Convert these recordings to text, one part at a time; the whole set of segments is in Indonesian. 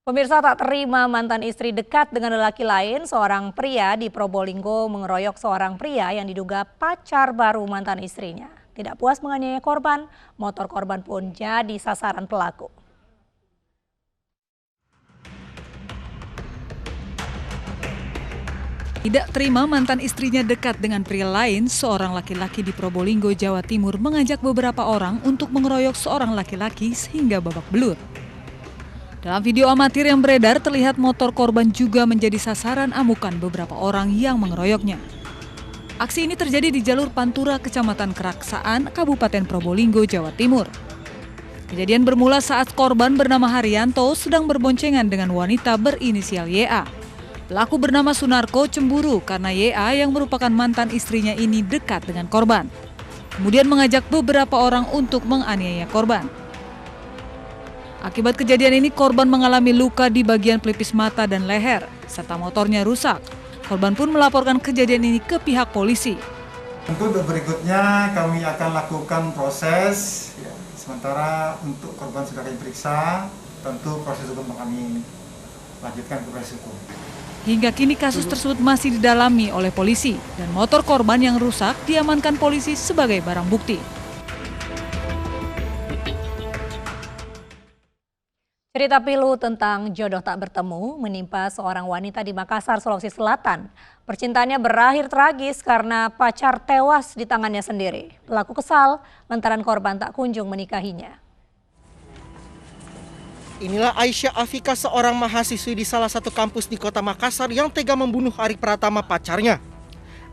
Pemirsa tak terima mantan istri dekat dengan lelaki lain, seorang pria di Probolinggo mengeroyok seorang pria yang diduga pacar baru mantan istrinya. Tidak puas menganiaya korban, motor korban pun jadi sasaran pelaku. Tidak terima mantan istrinya dekat dengan pria lain, seorang laki-laki di Probolinggo, Jawa Timur mengajak beberapa orang untuk mengeroyok seorang laki-laki sehingga babak belur. Dalam video amatir yang beredar, terlihat motor korban juga menjadi sasaran amukan beberapa orang yang mengeroyoknya. Aksi ini terjadi di jalur Pantura, Kecamatan Keraksaan, Kabupaten Probolinggo, Jawa Timur. Kejadian bermula saat korban bernama Haryanto sedang berboncengan dengan wanita berinisial YA. Pelaku bernama Sunarko cemburu karena YA yang merupakan mantan istrinya ini dekat dengan korban. Kemudian mengajak beberapa orang untuk menganiaya korban. Akibat kejadian ini, korban mengalami luka di bagian pelipis mata dan leher, serta motornya rusak. Korban pun melaporkan kejadian ini ke pihak polisi. Untuk berikutnya kami akan lakukan proses, sementara untuk korban sudah kami periksa, tentu proses hukum kami lanjutkan ke proses hukum. Hingga kini kasus tersebut masih didalami oleh polisi dan motor korban yang rusak diamankan polisi sebagai barang bukti. Cerita pilu tentang jodoh tak bertemu menimpa seorang wanita di Makassar, Sulawesi Selatan. Percintaannya berakhir tragis karena pacar tewas di tangannya sendiri. Pelaku kesal lantaran korban tak kunjung menikahinya. Inilah Aisyah Afika, seorang mahasiswi di salah satu kampus di kota Makassar yang tega membunuh Ari Pratama, pacarnya.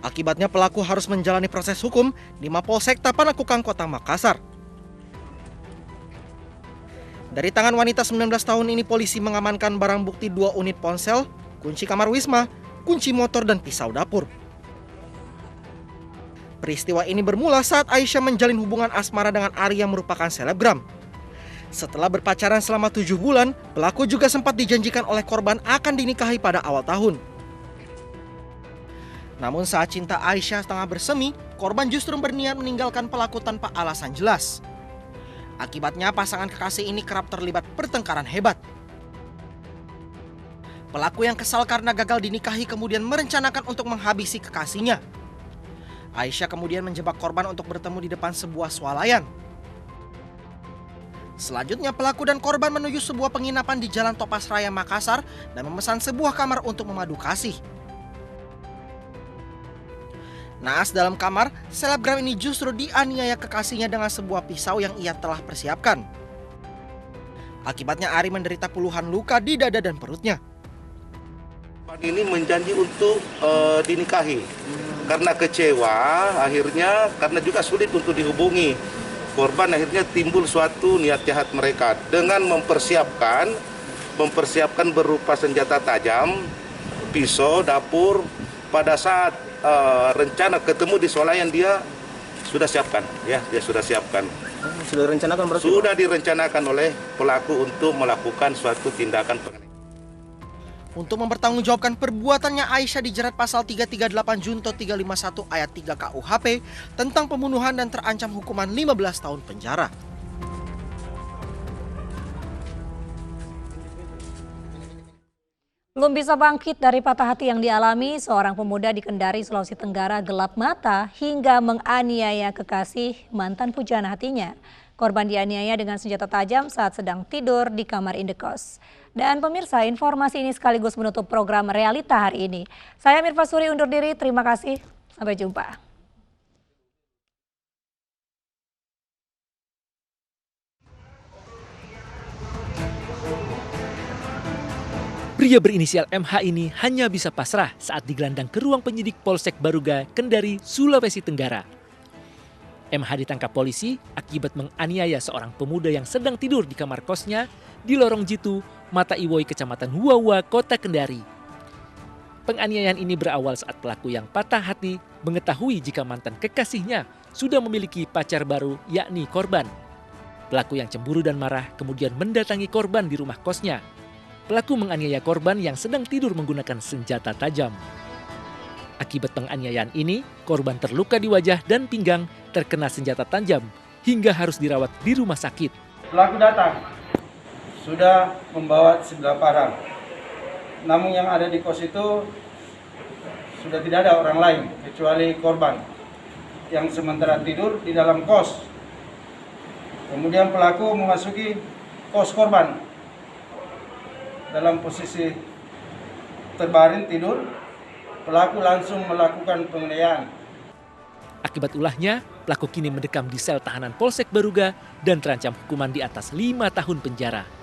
Akibatnya pelaku harus menjalani proses hukum di Mapolsek Tapanakukang, kota Makassar. Dari tangan wanita 19 tahun ini, polisi mengamankan barang bukti 2 unit ponsel, kunci kamar wisma, kunci motor, dan pisau dapur. Peristiwa ini bermula saat Aisyah menjalin hubungan asmara dengan Ari yang merupakan selebgram. Setelah berpacaran selama 7 bulan, pelaku juga sempat dijanjikan oleh korban akan dinikahi pada awal tahun. Namun saat cinta Aisyah tengah bersemi, korban justru berniat meninggalkan pelaku tanpa alasan jelas. Akibatnya pasangan kekasih ini kerap terlibat pertengkaran hebat. Pelaku yang kesal karena gagal dinikahi kemudian merencanakan untuk menghabisi kekasihnya. Aisyah kemudian menjebak korban untuk bertemu di depan sebuah swalayan. Selanjutnya pelaku dan korban menuju sebuah penginapan di Jalan Topas Raya, Makassar dan memesan sebuah kamar untuk memadu kasih. Naas dalam kamar, selebgram ini justru dianiaya kekasihnya dengan sebuah pisau yang ia telah persiapkan. Akibatnya Ari menderita puluhan luka di dada dan perutnya. Ini menjanji untuk dinikahi. Karena kecewa, akhirnya karena juga sulit untuk dihubungi. Korban akhirnya timbul suatu niat jahat mereka dengan mempersiapkan berupa senjata tajam, pisau, dapur. Pada saat rencana ketemu di swalayan dia sudah siapkan, dia sudah siapkan. Sudah direncanakan berarti? Sudah direncanakan oleh pelaku untuk melakukan suatu tindakan penganiayaan. Untuk mempertanggungjawabkan perbuatannya, Aisyah dijerat pasal 338 Junto 351 ayat 3 KUHP tentang pembunuhan dan terancam hukuman 15 tahun penjara. Belum bisa bangkit dari patah hati yang dialami, seorang pemuda di Kendari, Sulawesi Tenggara gelap mata hingga menganiaya kekasih mantan pujaan hatinya. Korban dianiaya dengan senjata tajam saat sedang tidur di kamar indekos. Dan pemirsa, informasi ini sekaligus menutup program Realita hari ini. Saya Mirva Suri undur diri, terima kasih. Sampai jumpa. Pria berinisial MH ini hanya bisa pasrah saat digelandang ke ruang penyidik Polsek Baruga, Kendari, Sulawesi Tenggara. MH ditangkap polisi akibat menganiaya seorang pemuda yang sedang tidur di kamar kosnya di Lorong Jitu, Mata Iwoi, Kecamatan Huwawa, Kota Kendari. Penganiayaan ini berawal saat pelaku yang patah hati mengetahui jika mantan kekasihnya sudah memiliki pacar baru, yakni korban. Pelaku yang cemburu dan marah kemudian mendatangi korban di rumah kosnya. Pelaku menganiaya korban yang sedang tidur menggunakan senjata tajam. Akibat penganiayaan ini, korban terluka di wajah dan pinggang terkena senjata tajam hingga harus dirawat di rumah sakit. Pelaku datang, sudah membawa sebilah parang. Namun yang ada di kos itu sudah tidak ada orang lain kecuali korban yang sementara tidur di dalam kos. Kemudian pelaku memasuki kos korban dalam posisi terbaring tidur. Pelaku langsung melakukan penganiayaan. Akibat ulahnya, pelaku kini mendekam di sel tahanan Polsek Baruga dan terancam hukuman di atas 5 tahun penjara.